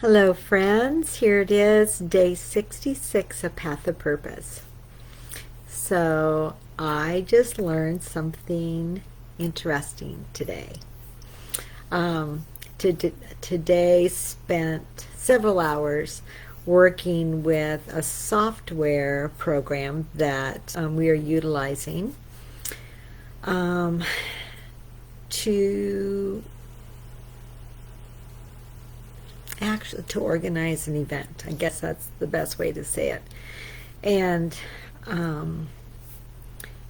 Hello, friends. Here it is, day 66 of Path of Purpose. So, I just learned something interesting today. Um, Today spent several hours working with a software program that we are utilizing um, to actually to organize an event. I guess that's the best way to say it. And um,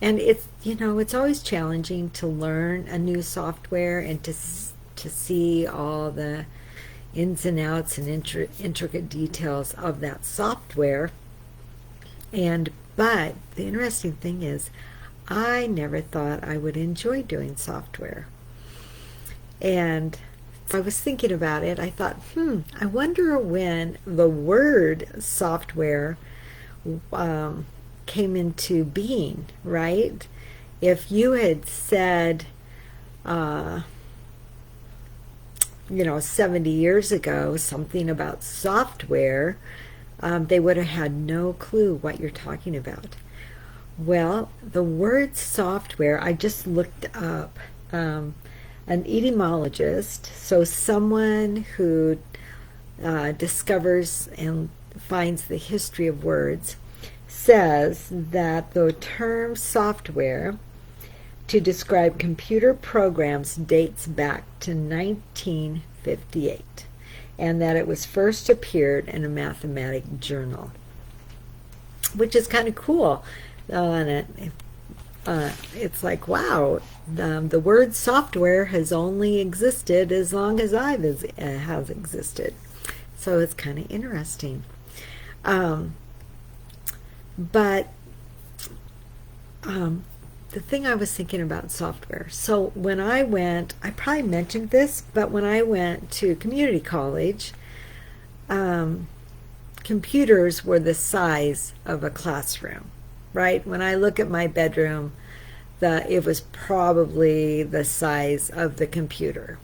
and it's always challenging to learn a new software and to see all the ins and outs and intricate details of that software. And but the interesting thing is, I never thought I would enjoy doing software. And I was thinking about it. I thought, I wonder when the word software um, came into being, right? If you had said, uh, 70 years ago, something about software, they would have had no clue what you're talking about. Well, the word software, I just looked up. An etymologist, so someone who discovers and finds the history of words, says that the term software to describe computer programs dates back to 1958 and that it was first appeared in a mathematic journal, which is kind of cool. It's like, wow, the word software has only existed as long as has existed. So it's kind of interesting. Um, but the thing I was thinking about software. So when I probably mentioned this, but when I went to community college, um, computers were the size of a classroom, right? When I look at my bedroom, it was probably the size of the computer.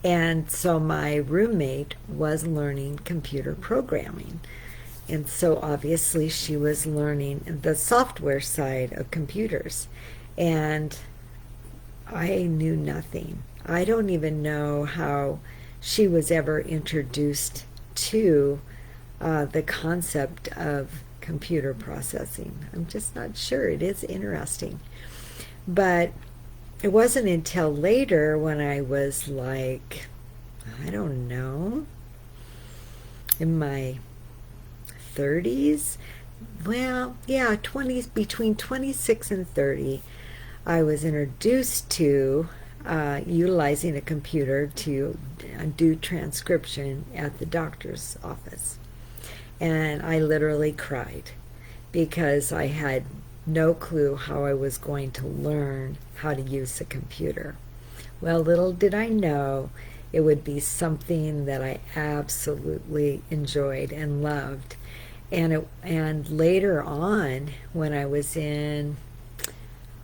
And so my roommate was learning computer programming. And so obviously she was learning the software side of computers. And I knew nothing. I don't even know how she was ever introduced to the concept of computer processing. I'm just not sure. It is interesting. But it wasn't until later when I was like, I don't know, in my 30s. Well, yeah, 20s, between 26 and 30, I was introduced to utilizing a computer to do transcription at the doctor's office. And I literally cried because I had no clue how I was going to learn how to use a computer. Well, little did I know it would be something that I absolutely enjoyed and loved. And later on, when I was in,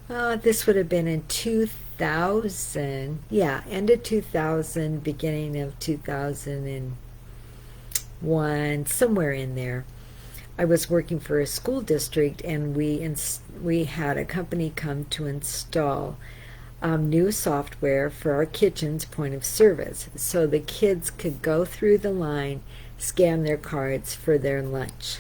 this would have been in 2000, yeah, end of 2000, beginning of 2001, somewhere in there. I was working for a school district, and we had a company come to install new software for our kitchen's point of service, so the kids could go through the line, scan their cards for their lunch.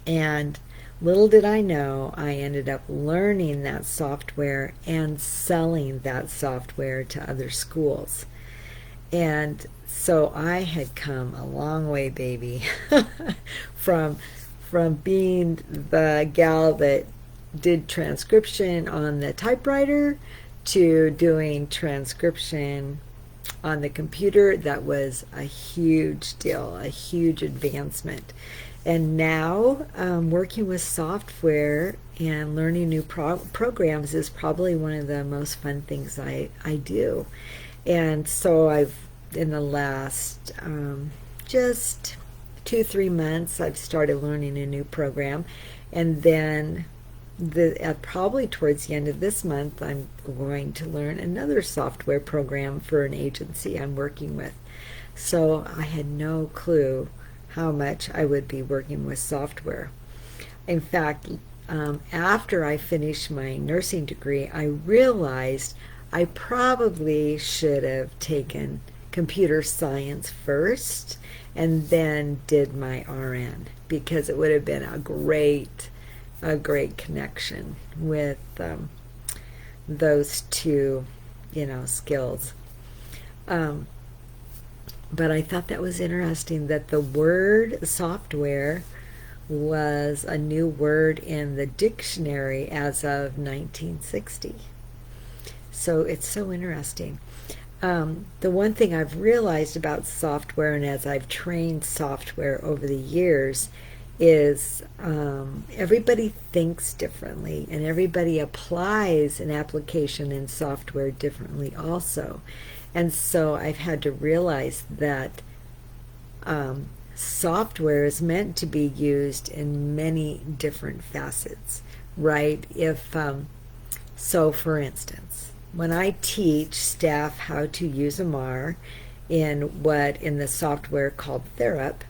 And little did I know, I ended up learning that software and selling that software to other schools. And so I had come a long way, baby, from being the gal that did transcription on the typewriter to doing transcription on the computer. That was a huge deal, a huge advancement. And now working with software and learning new programs is probably one of the most fun things I do. And so in the last just 2-3 months, I've started learning a new program. And then probably towards the end of this month, I'm going to learn another software program for an agency I'm working with. So I had no clue how much I would be working with software. In fact, after I finished my nursing degree, I realized I probably should have taken computer science first and then did my RN, because it would have been a great connection with those two, skills. Um, but I thought that was interesting that the word software was a new word in the dictionary as of 1960. So it's so interesting. The one thing I've realized about software, and as I've trained software over the years, is everybody thinks differently, and everybody applies an application in software differently also. And so I've had to realize that software is meant to be used in many different facets, right? So for instance, when I teach staff how to use a MAR in the software called Therup,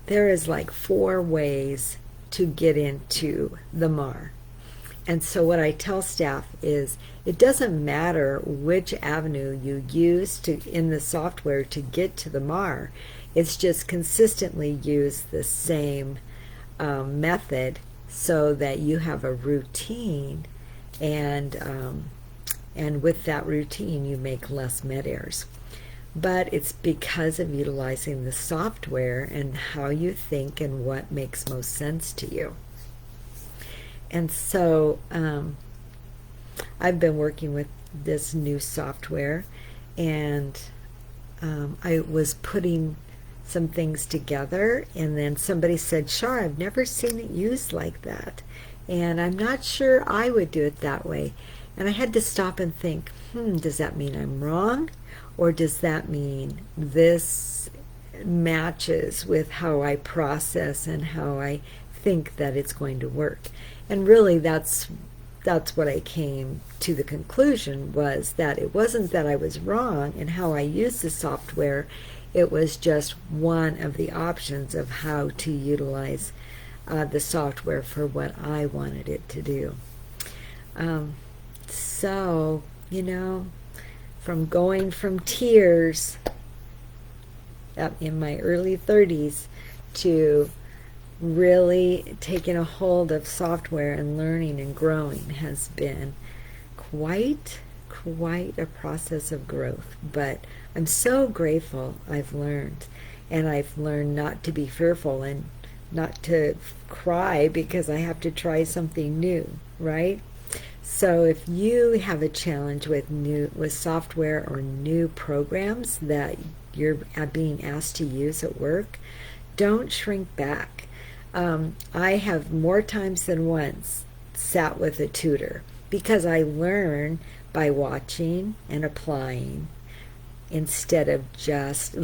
there is like 4 ways to get into the MAR. And so what I tell staff is it doesn't matter which avenue you use in the software to get to the MAR. It's just consistently use the same method so that you have a routine, and with that routine you make less med errors. But it's because of utilizing the software and how you think and what makes most sense to you. And so I've been working with this new software, and I was putting some things together, and then somebody said, "Shar, I've never seen it used like that, and I'm not sure I would do it that way." And I had to stop and think, does that mean I'm wrong? Or does that mean this matches with how I process and how I think that it's going to work? And really that's what I came to the conclusion, was that it wasn't that I was wrong in how I used the software. It was just one of the options of how to utilize the software for what I wanted it to do. So, from going from tears in my early 30s to really taking a hold of software and learning and growing has been quite a process of growth. But I'm so grateful I've learned, and I've learned not to be fearful and not to cry because I have to try something new, right? So if you have a challenge with software or new programs that you're being asked to use at work, don't shrink back. I have more times than once sat with a tutor, because I learn by watching and applying instead of just,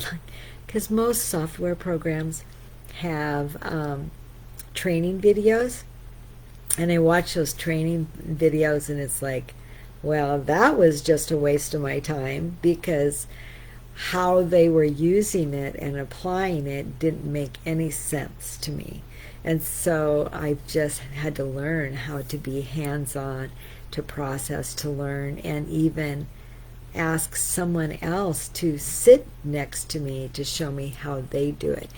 because most software programs have training videos, and I watch those training videos and it's like, well, that was just a waste of my time, because how they were using it and applying it didn't make any sense to me. And so I've just had to learn how to be hands-on, to process, to learn, and even ask someone else to sit next to me to show me how they do it.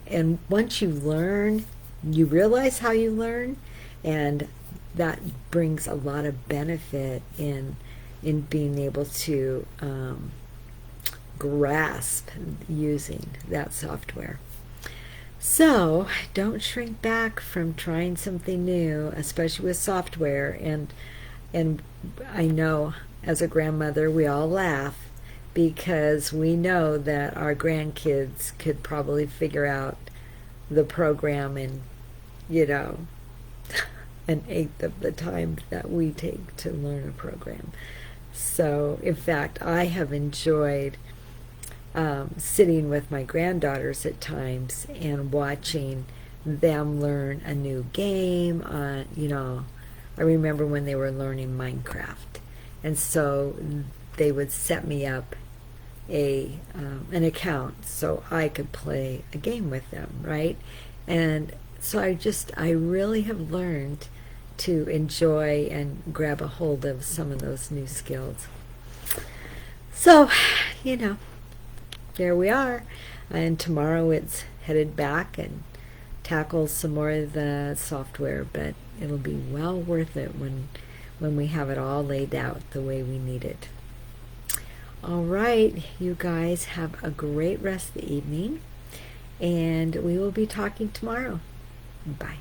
And once you learn, you realize how you learn, and that brings a lot of benefit in being able to grasp using that software. So don't shrink back from trying something new, especially with software. And I know as a grandmother we all laugh, because we know that our grandkids could probably figure out the program in an eighth of the time that we take to learn a program. So in fact, I have enjoyed sitting with my granddaughters at times and watching them learn a new game. I remember when they were learning Minecraft, and so they would set me up an account so I could play a game with them, right? And so I really have learned to enjoy and grab a hold of some of those new skills. So, you know, there we are. And tomorrow it's headed back and tackles some more of the software, but it'll be well worth it when we have it all laid out the way we need it. All right, you guys have a great rest of the evening, and we will be talking tomorrow. Bye.